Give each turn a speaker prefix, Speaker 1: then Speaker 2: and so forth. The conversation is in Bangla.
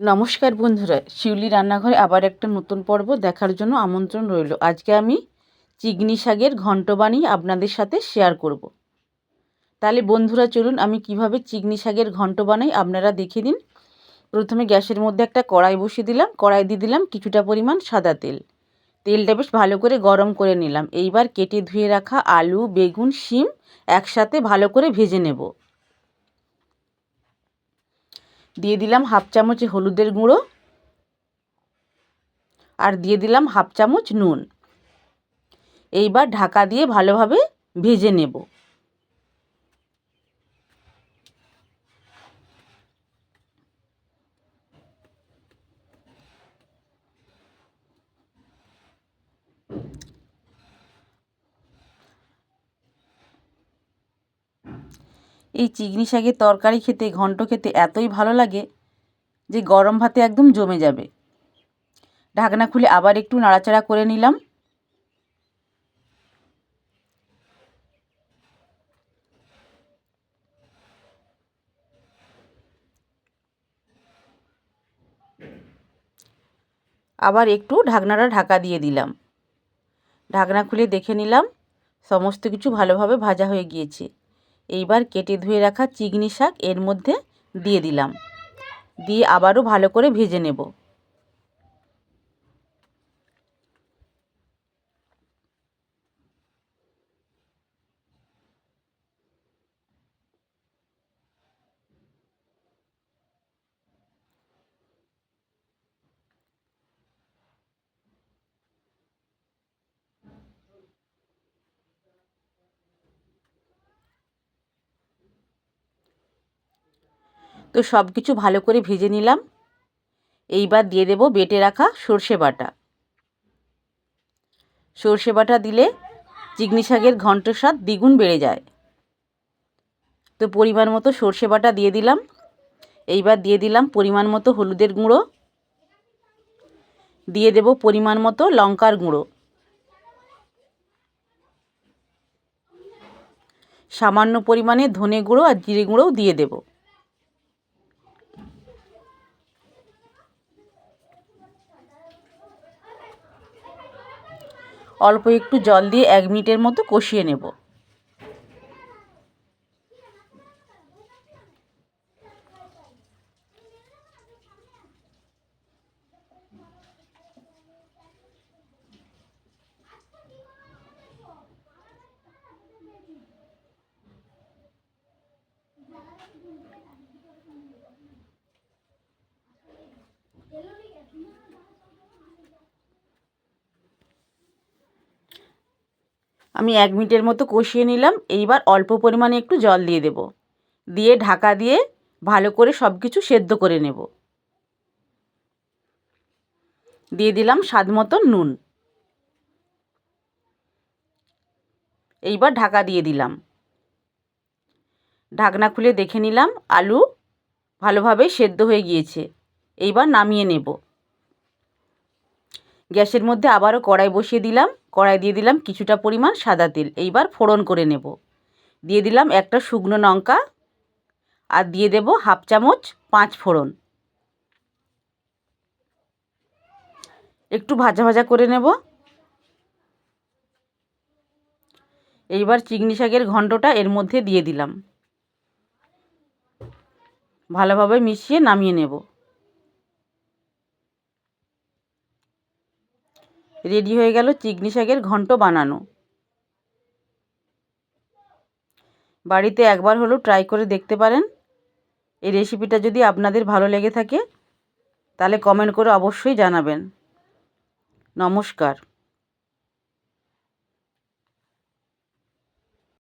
Speaker 1: নমস্কার বন্ধুরা, শিউলি রান্নাঘরে আবার একটা নতুন পর্ব দেখার জন্য আমন্ত্রণ রইল। আজকে আমি চিগনি শাকের ঘন্ট বানিয়ে আপনাদের সাথে শেয়ার করব। তাহলে বন্ধুরা চলুন আমি কিভাবে চিগনি শাকের ঘন্ট বানাই আপনারা দেখে দিন। প্রথমে গ্যাসের মধ্যে একটা কড়াই বসিয়ে দিলাম। কড়াই দিয়ে দিলাম কিছুটা পরিমাণ সাদা তেল। তেলটা বেশ ভালো করে গরম করে নিলাম। এইবার কেটে ধুয়ে রাখা আলু, বেগুন, শিম একসাথে ভালো করে ভেজে নেব। দিয়ে দিলাম হাফ চামচ হলুদের গুঁড়ো আর দিয়ে দিলাম হাফ চামচ নুন। এইবার ঢাকা দিয়ে ভালোভাবে ভেজে নেব। এই চিগনি শাকের তরকারি খেতে, ঘন্ট খেতে এতই ভালো লাগে যে গরম ভাতে একদম জমে যাবে। ঢাকনা খুলে আবার একটু নাড়াচাড়া করে নিলাম। আবার একটু ঢাকনাটা ঢাকা দিয়ে দিলাম। ঢাকনা খুলে দেখে নিলাম সমস্ত কিছু ভালোভাবে ভাজা হয়ে গিয়েছে। এইবার কেটে ধুয়ে রাখা চিগনি শাক এর মধ্যে দিয়ে দিলাম। দিয়ে আবারও ভালো করে ভেজে নেব। তো সব কিছু ভালো করে ভেজে নিলাম। এইবার দিয়ে দেব বেটে রাখা সর্ষে বাটা। সর্ষে বাটা দিলে চিগনি শাকের ঘন্টের স্বাদ দ্বিগুণ বেড়ে যায়। তো পরিমাণ মতো সর্ষে বাটা দিয়ে দিলাম। এইবার দিয়ে দিলাম পরিমাণ মতো হলুদের গুঁড়ো। দিয়ে দেব পরিমাণ মতো লঙ্কার গুঁড়ো। সামান্য পরিমাণে ধনে গুঁড়ো আর জিরে গুঁড়োও দিয়ে দেব। অল্প একটু জল দিয়ে 1 মিনিটের মতো কষিয়ে নেব। আমি 1 মিনিটের মতো কষিয়ে নিলাম। এইবার অল্প পরিমাণে একটু জল দিয়ে দেব। দিয়ে ঢাকা দিয়ে ভালো করে সব কিছু সেদ্ধ করে নেব। দিয়ে দিলাম স্বাদ মতো নুন। এইবার ঢাকা দিয়ে দিলাম। ঢাকনা খুলে দেখে নিলাম আলু ভালোভাবে সেদ্ধ হয়ে গিয়েছে। এইবার নামিয়ে নেব। গ্যাসের মধ্যে আবারও কড়াই বসিয়ে দিলাম। কড়াই দিয়ে দিলাম কিছুটা পরিমাণ সাদা তেল। এইবার ফোড়ন করে নেব। দিয়ে দিলাম একটা শুকনো লঙ্কা আর দিয়ে দেব হাফ চামচ 5 ফোড়ন। একটু ভাজা ভাজা করে নেব। এইবার চিগনি শাকের ঘন্টটা এর মধ্যে দিয়ে দিলাম। ভালোভাবে মিশিয়ে নামিয়ে নেব। রেডি হয়ে গেল চিগনি শাকের ঘন্ট বানানো। বাড়িতে একবার হলেও ট্রাই করে দেখতে পারেন। এই রেসিপিটা যদি আপনাদের ভালো লেগে থাকে তাহলে কমেন্ট করে অবশ্যই জানাবেন। নমস্কার।